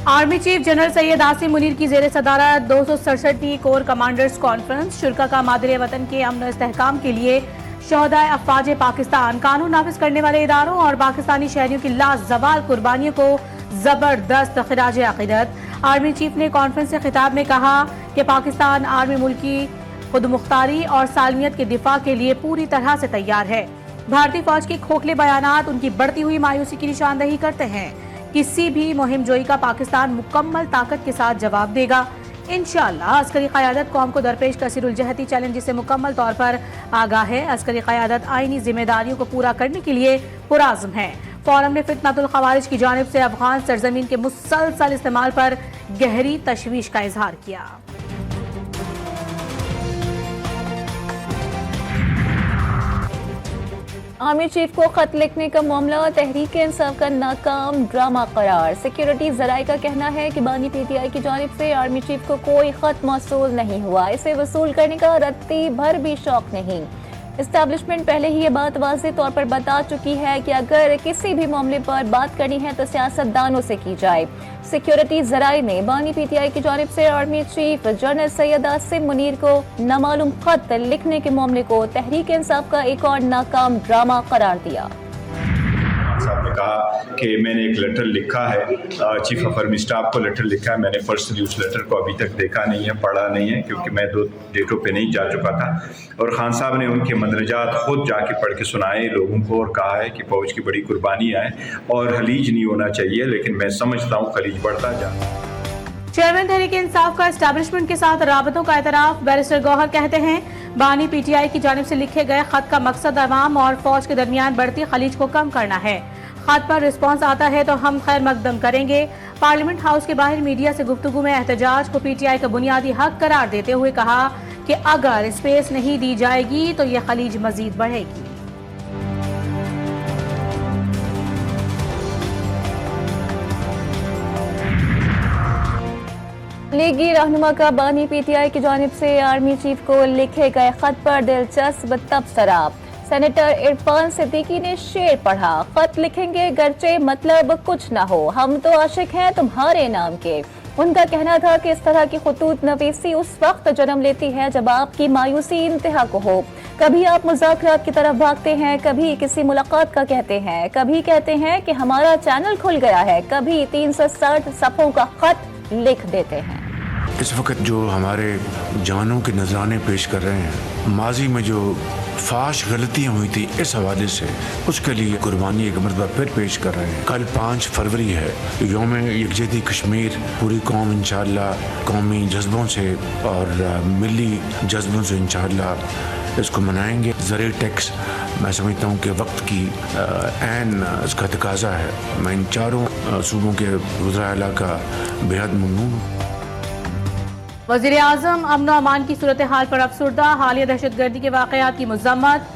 Army chief general Syed Asim Munir की जेर सदारत 267वीं कोर कमांडर्स कॉन्फ्रेंस शुरा का मादरे वतन के अमन इस्तेहकाम के लिए शहदाए अफवाज पाकिस्तान, कानून नाफिज करने वाले इदारों और पाकिस्तानी शहरियों की लाजवाल कुर्बानियों को जबरदस्त खिराज अकीदत। आर्मी चीफ ने कॉन्फ्रेंस से खिताब में कहा कि पाकिस्तान आर्मी मुल्क की खुद मुख्तारी और सालमियत के दिफा के लिए पूरी तरह से तैयार है। भारतीय फौज के खोखले बयानात उनकी बढ़ती हुई मायूसी की निशानदेही करते हैं। किसी भी मुहिम जोई का पाकिस्तान मुकम्मल ताकत के साथ जवाब देगा। इंशाअल्लाह अस्करी क़यादत कौम को दरपेश कसीरुलजहती चैलेंज से मुकम्मल तौर पर आगाह है। अस्करी क़यादत आईनी जिम्मेदारियों को पूरा करने के लिए पुराज़्म है। फोरम ने फितनतुल ख़वारिज की जानिब से अफगान सरजमीन के मुसलसल इस्तेमाल पर गहरी तशवीश का इजहार किया। आर्मी चीफ को खत लिखने का मामला तहरीक इंसाफ का नाकाम ड्रामा करार। सिक्योरिटी जराये का कहना है कि बानी पीटीआई की जानिब से आर्मी चीफ को कोई खत मौसूल नहीं हुआ। इसे वसूल करने का रत्ती भर भी शौक नहीं। एस्टैब्लिशमेंट पहले ही ये बात वाज़ेह तौर पर बता चुकी है कि अगर किसी भी मामले पर बात करनी है तो सियासतदानों से की जाए। सिक्योरिटी जराये ने बानी पीटीआई की जानिब से army chief general Syed Asim Munir को नामालूम खत लिखने के मामले को तहरीक इंसाफ का एक और नाकाम ड्रामा करार दिया। साहब ने कहा कि मैंने एक लेटर लिखा है, चीफ ऑफ आर्मी स्टाफ को लेटर लिखा है। मैंने पर्सनली उस लेटर को अभी तक देखा नहीं है, पढ़ा नहीं है, क्योंकि मैं 2 डेटों पे नहीं जा चुका था। और खान साहब ने उनके मंदरजात खुद जाके पढ़ के सुनाए लोगों को और कहा है कि फौज की बड़ी कुर्बानियाँ हैं और खलीज नहीं होना चाहिए, लेकिन मैं समझता हूँ खलीज बढ़ता जा। चेयरमैन तहरीक इंसाफ का एस्टैब्लिशमेंट के साथ राबतों का एतराफ। बैरिस्टर गौहर कहते हैं बानी पीटीआई की जानिब से लिखे गए खत का मकसद अवाम और फौज के दरमियान बढ़ती खलीज को कम करना है। खत पर रिस्पॉन्स आता है तो हम खैर मकदम करेंगे। पार्लियामेंट हाउस के बाहर मीडिया से गुफ्तगू में एहतजाज को पीटीआई का बुनियादी हक करार देते हुए कहा कि अगर स्पेस नहीं दी जाएगी तो ये खलीज मजीद बढ़ेगी। लीगी रहनुमा का बानी पीटीआई की जानिब से आर्मी चीफ को लिखे गए खत पर दिलचस्प तबसरा। सेनेटर इरफान सिद्दीकी ने शेर पढ़ा, खत लिखेंगे गरचे मतलब कुछ ना हो, हम तो आशिक हैं तुम्हारे नाम के। उनका कहना था कि इस तरह की खुतूत नवीसी उस वक्त जन्म लेती है जब आपकी मायूसी इंतहा को हो। कभी आप मुज़ाकरात की तरफ भागते हैं, कभी किसी मुलाकात का कहते हैं, कभी कहते हैं कि हमारा चैनल खुल गया है, कभी 360 सफ़ों का खत लिख देते हैं। इस वक्त जो हमारे जवानों के नजराने पेश कर रहे हैं, माजी में जो फाश गलतियां हुई थी इस हवाले से, उसके लिए कुर्बानी एक मरतबा फिर पेश कर रहे हैं। कल 5 फरवरी है, यौम यकजहती कश्मीर। पूरी कौम इंशाअल्लाह कौमी जज्बों से और मिली जज्बों से इंशाअल्लाह इसको मनाएंगे। ज़रिए टैक्स मैं समझता हूँ कि वक्त की ऐन इसका तकाजा है। मैं इन चारों सूबों के वज़रा आला का बेहद ममनून हूँ। वज़ीर आज़म अमन और अमान की सूरत हाल पर अफसुर्दा। हालिया दहशतगर्दी के वाक़यात की मज़म्मत।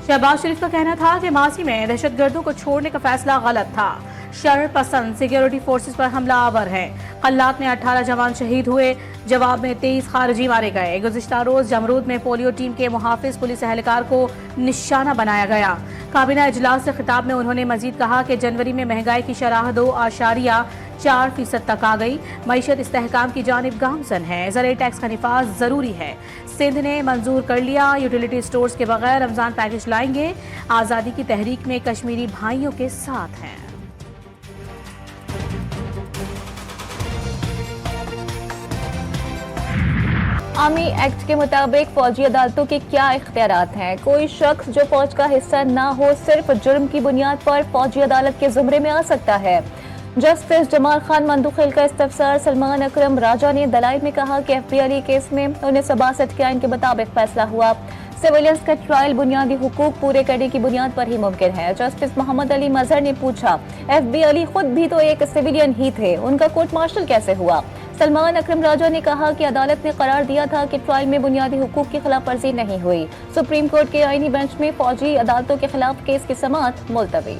शहबाज शरीफ का कहना था कि मासी में दहशतगर्दों को छोड़ने का फैसला गलत था। शर पसंद सिक्योरिटी फोर्सेस पर हमला आवर है। कल्लात में 18 जवान शहीद हुए, जवाब में 23 खारजी मारे गए। गुज़िश्ता रोज जमरूद में पोलियो टीम के मुहाफिज पुलिस एहलकार को निशाना बनाया गया। काबीना इजलास से खिताब में उन्होंने मजीद कहा कि जनवरी में महंगाई की शरह 2.4% तक आ गई। मईशत इस्तेहकाम की जानिब गामजन है। ज़रिए टैक्स का निफाज जरूरी है। सिंध ने मंजूर कर लिया, यूटिलिटी स्टोर्स के बगैर रमजान पैकेज लाएंगे। आज़ादी की तहरीक में कश्मीरी भाइयों के साथ हैं। आर्मी एक्ट के मुताबिक फौजी अदालतों के क्या इख्तियारात हैं? कोई शख्स जो फौज का हिस्सा ना हो सिर्फ जुर्म की बुनियाद पर फौजी अदालत के जुमरे में आ सकता है। जस्टिस जमाल खान मंदुखेल का इस्तफसार सलमान अकरम राजा ने दलाइल में कहा कि FBI केस में 1962 के आइन के मुताबिक फैसला हुआ। सिविलियंस का ट्रायल बुनियादी हुकूक पूरे करने की बुनियाद पर ही मुमकिन है। जस्टिस मोहम्मद अली मजहर ने पूछा, FB अली खुद भी तो एक सिविलियन ही थे, उनका कोर्ट मार्शल कैसे हुआ? सलमान अकरम राजा ने कहा कि अदालत ने करार दिया था कि ट्रायल में बुनियादी हुकूक की खिलाफ वर्जी नहीं हुई। सुप्रीम कोर्ट के आईनी बेंच में फौजी अदालतों के खिलाफ केस की समाअत मुलतवी।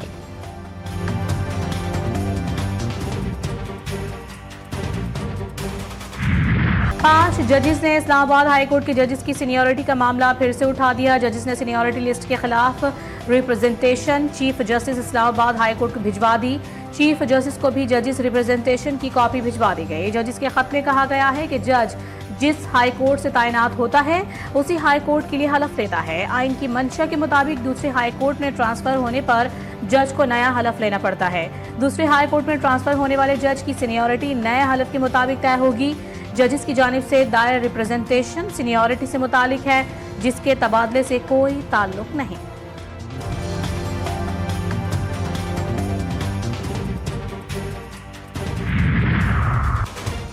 5 जजेस ने इस्लामाबाद हाई कोर्ट के जजेस की सीनियरिटी का मामला फिर से उठा दिया। जजेस ने सीनियरिटी लिस्ट के खिलाफ representation chief justice Islamabad high court को भिजवा दी। चीफ जस्टिस को भी जजिस रिप्रेजेंटेशन की कॉपी भिजवा दी गई। जजिस के खत में कहा गया है कि जज जिस हाई कोर्ट से तैनात होता है उसी हाई कोर्ट के लिए हलफ लेता है। आइन की मंशा के मुताबिक दूसरे हाई कोर्ट में ट्रांसफर होने पर जज को नया हलफ लेना पड़ता है। दूसरे हाई कोर्ट में ट्रांसफर होने वाले जज की सीनियरिटी नए हलफ के मुताबिक तय होगी। जजिस की जानिब से दायर रिप्रेजेंटेशन सीनियरिटी से मुतालिक है, जिसके तबादले से कोई ताल्लुक नहीं।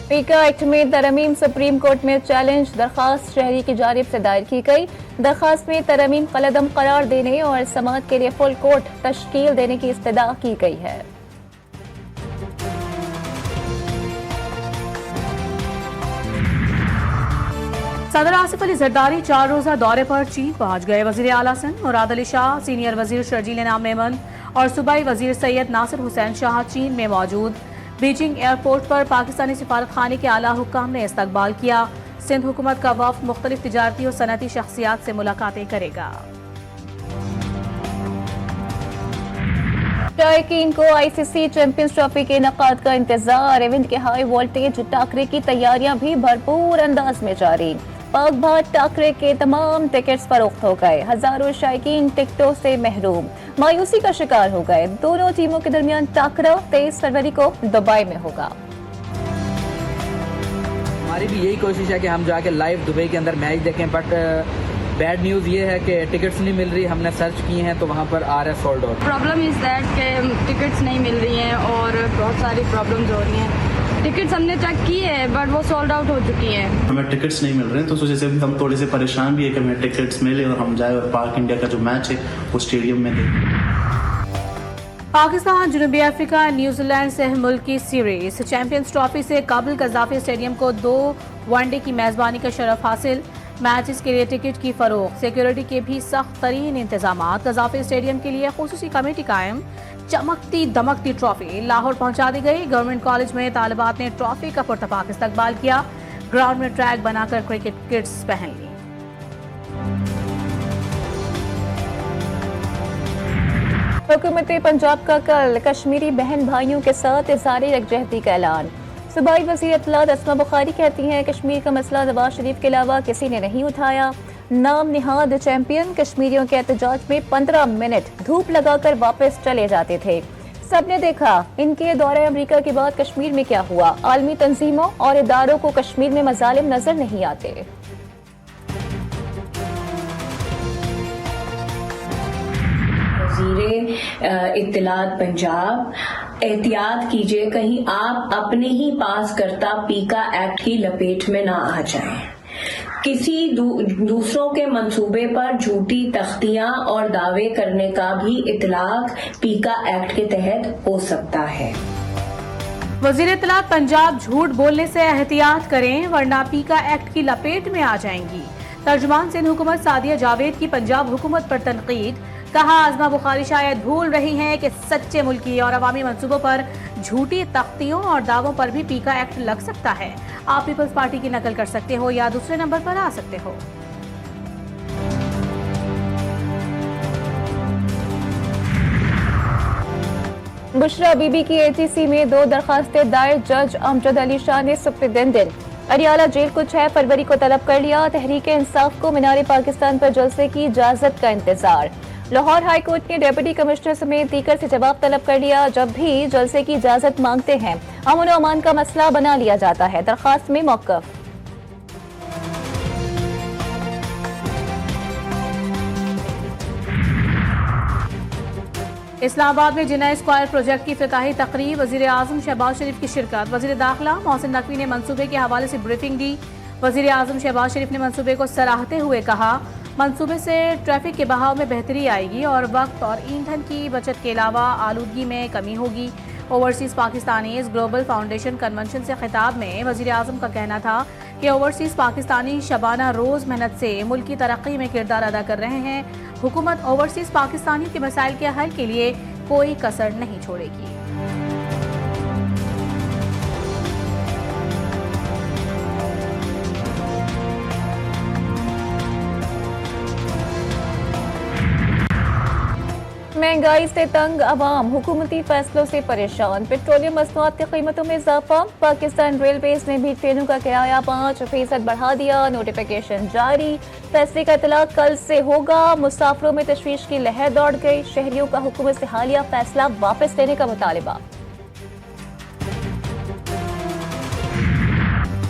पीका एक्ट में तरमीम सुप्रीम कोर्ट में चैलेंज दरखास्त शहरी की जानिब से दायर की गई। दरखास्त में तरमीम कलअदम करार देने और समाअत के लिए फुल कोर्ट तश्कील देने की इस्तदा की गई है। सदर आसिफ अली जरदारी 4 रोजा दौरे पर चीन पहुंच गए। वजीर आला सिंध मुराद अली शाह, सीनियर वजीर शर्जील इनाम मेमन और सूबाई वजीर सैयद नासिर हुसैन शाह चीन में मौजूद। बीजिंग एयरपोर्ट पर पाकिस्तानी सिफारत खाने के आला हुक्काम ने इस्तकबाल किया। सिंध हुकूमत का वफ़द मुख्तलिफ तिजारती और सनती शख्सियात से मुलाकातें करेगा। शायकीन को आईसीसी चैंपियंस ट्रॉफी के इनेकाद का इंतजार। इवेंट के हाई वोल्टेज टाकरे की तैयारियां भी भरपूर अंदाज में जारी। पाक भारत टाकरे के तमाम टिकट्स फरोख्त हो गए। हजारों शायकीन टिकटों से महरूम, मायूसी का शिकार हो गए। दोनों टीमों के दरमियान टाकरा 23 फरवरी को दुबई में होगा। हमारी भी यही कोशिश है कि हम जाके लाइव दुबई के अंदर मैच देखें, बट बैड न्यूज़ ये है कि टिकट्स नहीं मिल रही। हमने सर्च किए हैं तो वहाँ पर आ रहा है sold out. Problem is that के टिकट्स नहीं मिल रही हैं और बहुत सारी प्रॉब्लम्स हो रही हैं। टिकट्स हमने चेक की है बट वो सोल्ड आउट हो चुकी हैं। हमें टिकट्स नहीं मिल रहे हैं तो सोचे से हम थोड़े से परेशान भी है कि हमें टिकट्स मिले और हम जाए और पाक इंडिया का जो मैच है वो स्टेडियम में देखें। पाकिस्तान जनूबी अफ्रीका न्यूजीलैंड से मुल्क की सीरीज चैंपियंस ट्रॉफी से काबुल कज़ाफी स्टेडियम को 2 वनडे की मेजबानी का शरफ हासिल। मैचेस के लिए टिकट की फरोख्त, सिक्योरिटी के भी सख्त तरीन इंतजाम। कज़ाफी स्टेडियम के लिए खुसूसी कमेटी कायम। चमकती दमकती ट्रॉफी लाहौर पहुंचा दी गई। गवर्नमेंट कॉलेज में तालिबात ने ट्रॉफी का पुरतपाक इस्तकबाल किया। ग्राउंड में ट्रैक बनाकर क्रिकेट किट्स पहन ली। हुकूमत पंजाब का कल कश्मीरी बहन भाइयों के साथ इज़हार यकजहती का ऐलान। सूबाई वज़ीर इत्तलात अस्मा बुखारी कहती हैं कश्मीर का मसला नवाज शरीफ के अलावा किसी ने नहीं उठाया। नाम निहाद चैंपियन कश्मीरियों के एहतजाज में 15 मिनट धूप लगाकर वापस चले जाते थे। सबने देखा इनके दौरे अमेरिका के बाद कश्मीर में क्या हुआ। आलमी तंजीमों और इदारों को कश्मीर में मजालिम नजर नहीं आते। वज़ीर इत्तलात पंजाब, एहतियात कीजिए कहीं आप अपने ही पास करता पीका एक्ट की लपेट में ना आ जाएं। किसी दूसरों के मंसूबे पर झूठी तख्तियां और दावे करने का भी इतलाक पीका एक्ट के तहत हो सकता है। वज़ीर इत्तलात पंजाब, झूठ बोलने से एहतियात करें वरना पीका एक्ट की लपेट में आ जाएंगी। तर्जुमान सिंध हुकूमत सादिया जावेद की पंजाब हुकूमत पर तनकीद। कहा आज़मा बुखारी शायद भूल रही हैं कि सच्चे मुल्की और अवामी मंसूबों पर झूठी तख्तियों और दावों पर भी पीका एक्ट लग सकता है। आप पीपल्स पार्टी की नकल कर सकते हो या दूसरे नंबर पर आ सकते हो। बुशरा बीबी की एटीसी में 2 दरखास्तें दायर। जज अमजद अली शाह ने सुप्रीटेंडेंट अरियाला जेल को 6 फरवरी को तलब कर लिया। तहरीक इंसाफ को मीनार पाकिस्तान पर जलसे की इजाजत का इंतजार। लाहौर हाई कोर्ट ने डेप्यूटी कमिश्नर समेत दीगर से जवाब तलब कर लिया। जब भी जलसे की इजाजत मांगते हैं अमन और अमान का मसला बना लिया जाता है। दरखास्त में मौक़िफ़। इस्लामाबाद में जिन्ना स्क्वायर प्रोजेक्ट की इफ्तिताही तकरीब। वज़ीर आज़म शहबाज शरीफ की शिरकत। वज़ीर दाखिला मोहसिन नकवी ने मंसूबे के हवाले से ब्रीफिंग दी। वज़ीर आज़म शहबाज शरीफ ने मंसूबे को सराहते हुए कहा मंसूबे से ट्रैफिक के बहाव में बेहतरी आएगी और वक्त और ईंधन की बचत के अलावा आलूदगी में कमी होगी। Overseas Pakistanis global foundation convention से खिताब में वज़ीर आज़म का कहना था कि ओवरसीज़ पाकिस्तानी शबाना रोज़ मेहनत से मुल्क की तरक्की में किरदार अदा कर रहे हैं। हुकूमत ओवरसीज़ पाकिस्तानियों के मसाइल के हल के लिए कोई कसर नहीं छोड़ेगी। महंगाई से तंग अवाम, हुकूमती फैसलों से परेशान, पेट्रोलियम मसनूआत की कीमतों में इजाफा। पाकिस्तान रेलवेज ने भी ट्रेनों का किराया 5% बढ़ा दिया, नोटिफिकेशन जारी। फैसले का इतलाक कल से होगा। मुसाफिरों में तशवीश की लहर दौड़ गई। शहरियों का हुकूमत से हालिया फैसला वापस लेने का मुतालिबा।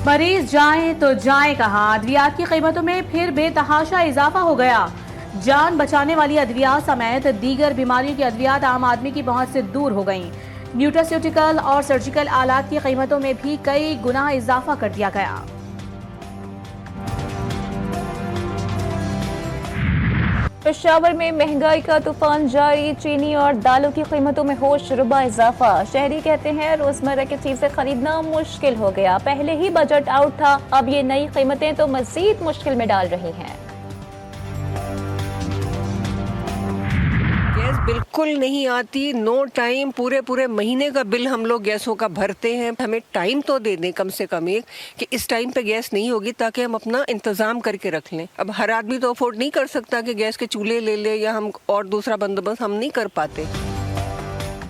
मरीज जाएं तो जाएं कहां, अद्वियात की कीमतों में फिर बेतहाशा इजाफा हो गया। जान बचाने वाली अद्वियात समेत दीगर बीमारियों की अद्वियात आम आदमी की पहुंच से दूर हो गईं। न्यूट्रास्यूटिकल और सर्जिकल आलात की कीमतों में भी कई गुना इजाफा कर दिया गया। पेशावर में महंगाई का तूफान जारी, चीनी और दालों की कीमतों में होश रुबा इजाफा। शहरी कहते हैं रोजमर्रा की चीजें खरीदना मुश्किल हो गया। पहले ही बजट आउट था, अब ये नई कीमतें तो मजीद मुश्किल में डाल रही हैं। गैस बिल्कुल नहीं आती, नो टाइम। पूरे महीने का बिल हम लोग गैसों का भरते हैं। हमें टाइम तो दे दें कम से कम एक कि इस टाइम पे गैस नहीं होगी, ताकि हम अपना इंतजाम करके रख लें। अब हर आदमी तो अफोर्ड नहीं कर सकता कि गैस के चूल्हे ले ले, या हम और दूसरा बंदोबस्त हम नहीं कर पाते।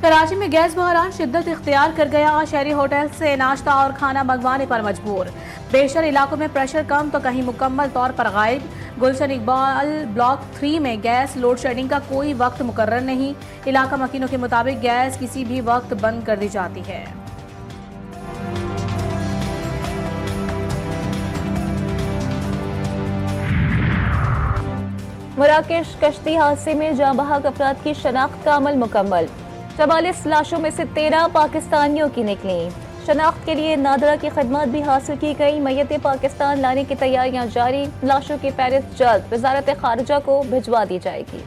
कराची में गैस बहरान शिद्दत इख्तियार कर गया। शहरी होटल से नाश्ता और खाना मंगवाने पर मजबूर। बेशर इलाकों में प्रेशर कम तो कहीं मुकम्मल तौर पर गायब। गुलशन इकबाल ब्लॉक 3 में गैस लोड शेडिंग का कोई वक्त मुकर्रर नहीं। इलाका मकीनों के मुताबिक गैस किसी भी वक्त बंद कर दी जाती है। मराकेश कश्ती हादसे में जाँ बहक अफराद की शनाख्त का अमल मुकम्मल। 44 लाशों में से 13 पाकिस्तानियों की निकली। शनाख्त के लिए नादरा की खदमात भी हासिल की गई। मैयतें पाकिस्तान लाने की तैयारियां जारी। लाशों की फहरिस्त जल्द वजारत खारजा को भिजवा दी जाएगी।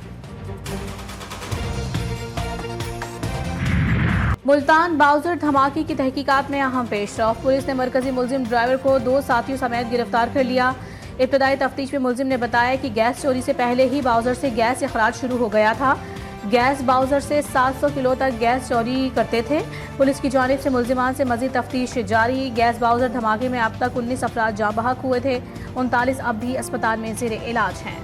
मुल्तान बाउजर धमाके की तहकीकात में अहम पेशरफ। पुलिस ने मरकजी मुलजिम ड्राइवर को 2 साथियों समेत गिरफ्तार कर लिया। इब्तदाई तफ्तीश में मुलजिम ने बताया कि गैस चोरी से पहले ही बाउजर से गैस अखराज शुरू हो गया था। गैस बाउजर से 700 किलो तक गैस चोरी करते थे। पुलिस की जानिब से मुलजिमान से मजीद तफ्तीश जारी। गैस बाउजर धमाके में अब तक 19 अफराद जाँ बहक हुए थे। 39 अब भी अस्पताल में ज़ेर इलाज हैं।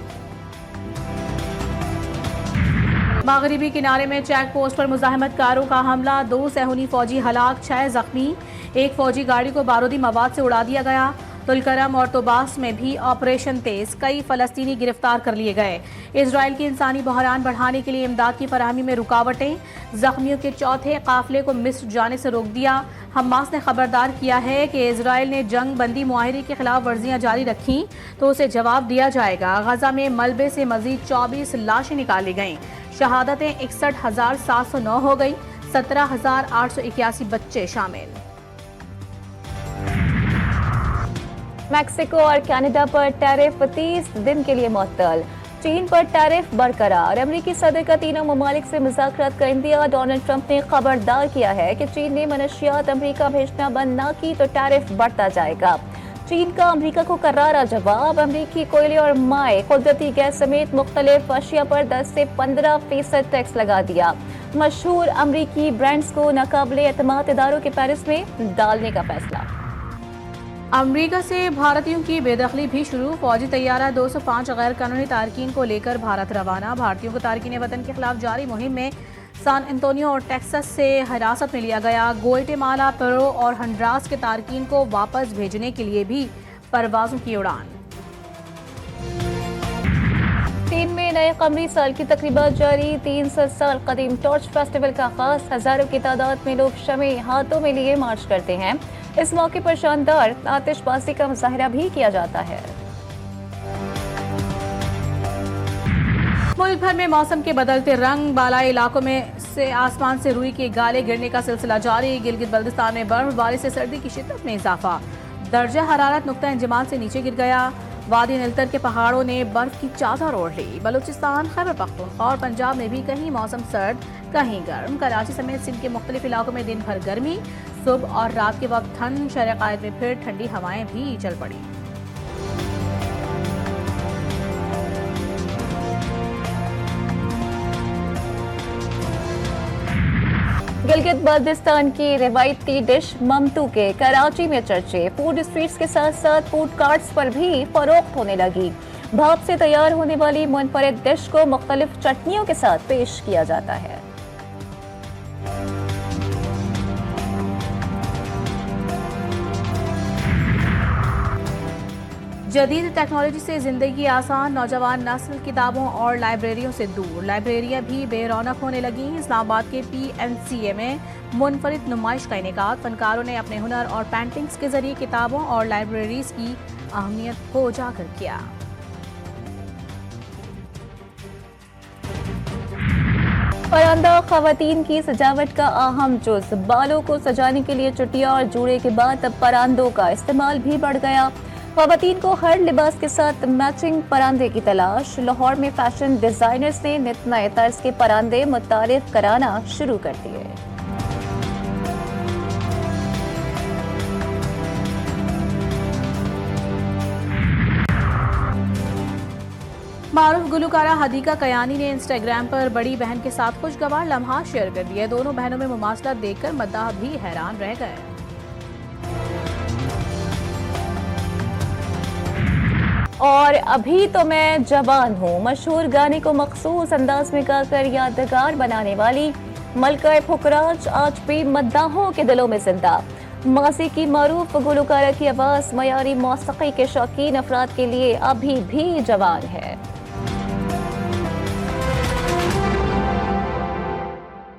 मगरिबी किनारे में चेक पोस्ट पर मुजाहिमतकारों का हमला, 2 सहूनी फौजी हलाक, 6 जख्मी। एक फौजी गाड़ी को बारूदी मवाद से उड़ा दिया गया। तुलकरम और तोबास में भी ऑपरेशन तेज, कई फलस्तीनी गिरफ्तार कर लिए गए। इजराइल की इंसानी बहरान बढ़ाने के लिए इमदाद की फराहमी में रुकावटें। जख्मियों के चौथे काफिले को मिस्र जाने से रोक दिया। हमास ने खबरदार किया है कि इजराइल ने जंग बंदी मुआहरे की खिलाफ वर्जियां जारी रखी तो उसे जवाब दिया जाएगा। गजा में मलबे से मजीद 24 लाशें निकाली गईं। शहादतें 61,709 हो गई। 17,881 बच्चे शामिल। मैक्सिको और कनाडा पर टैरिफ 30 दिन के लिए मुअत्तल। चीन पर टैरिफ बरकरार। अमेरिकी सदर का तीनों ममालिक से मुज़ाकरात का इंतज़ार। डोनाल्ड ट्रंप ने खबरदार किया है कि चीन ने मनशियात अमेरिका भेजना बंद न की तो टैरिफ बढ़ता जाएगा। चीन का अमेरिका को करारा जवाब। अमेरिकी कोयले और माए, कुदरती गैस समेत मुख्तलिफ अशिया पर 10 से 15% टैक्स लगा दिया। मशहूर अमेरिकी ब्रांड्स को नाकाबिले एतमाद इदारों के फहरिस्त में डालने का फैसला। अमेरिका से भारतीयों की बेदखली भी शुरू। फौजी तैयारा 205 गैर कानूनी तारकीन को लेकर भारत रवाना। भारतीयों को तारकीन वतन के खिलाफ जारी मुहिम में सान एंटोनियो और टेक्सास से हिरासत में लिया गया। ग्वाटेमाला, पेरू और हंडरास के तारकीन को वापस भेजने के लिए भी परवाजों की उड़ान। चीन में नए कमरी साल की तकरीबा जारी। 300 साल कदीम टॉर्च फेस्टिवल का आगाज। हजारों की तादाद में लोग शमे हाथों में लिए मार्च करते हैं। इस मौके पर शानदार आतिशबाजी का मुजाहिरा भी किया जाता है। मुल्क भर में मौसम के बदलते रंग। बालाई इलाकों में से आसमान से रुई के गाले गिरने का सिलसिला जारी। गिलगित बल्तिस्तान में बर्फबारी से सर्दी की शिद्दत में इजाफा। दर्जा हरारत नुक्ता इंजमाल से नीचे गिर गया। वादी नीलतर के पहाड़ों ने बर्फ की चादर ओढ़ ली। बलूचिस्तान, खैबर पख्तूनख्वा और पंजाब में भी कहीं मौसम सर्द कहीं गर्म। कराची समेत सिंध के मुख्तलिफ इलाकों में दिन भर गर्मी, सुबह और रात के वक्त ठंड। शहर कायद में फिर ठंडी हवाएं भी चल पड़ी। गिलगित बल्तिस्तान की रिवायती डिश ममतू के कराची में चर्चे। फूड स्ट्रीट्स के साथ साथ फूड कार्ट्स पर भी फरोख्त होने लगी। भाप से तैयार होने वाली मुनफरिद डिश को मुख्तलिफ चटनियों के साथ पेश किया जाता है। जदीद टेक्नोलॉजी से जिंदगी आसान, नौजवान नस्ल किताबों और लाइब्रेरियों से दूर, लाइब्रेरियां भी बेरौनक होने लगी। इस्लामाबाद के PNCA में मुनफरिद नुमाइश का इनेकाद, फनकारों ने अपने हुनर और पेंटिंग्स के जरिए किताबों और लाइब्रेरीज की अहमियत को उजागर किया। परांदा खवातीन की सजावट का अहम जुज़, बालों को सजाने के लिए चुटिया और जूड़े के बाद अब परांदों का इस्तेमाल भी बढ़ गया। खवातीन को हर लिबास के साथ मैचिंग परांदे की तलाश। लाहौर में फैशन डिजाइनर्स ने नित नए तर्ज के परांदे मुतारिफ कराना शुरू कर दिए। मारूफ गुलकारा हदीका कयानी ने इंस्टाग्राम पर बड़ी बहन के साथ खुशगवार लम्हा शेयर कर दिए। दोनों बहनों में मुमासला देखकर मद्दाह भी हैरान रह गए। और अभी तो मैं जवान हूँ, मशहूर गाने को मखसूस अंदाज में गाकर यादगार बनाने वाली मलका फुकराज आज भी मद्दाहों के दिलों में जिंदा। मासी की मारूफ गुलकारा की आवाज़ मयारी मौसीकी के शौकीन अफराद के लिए अभी भी जवान है।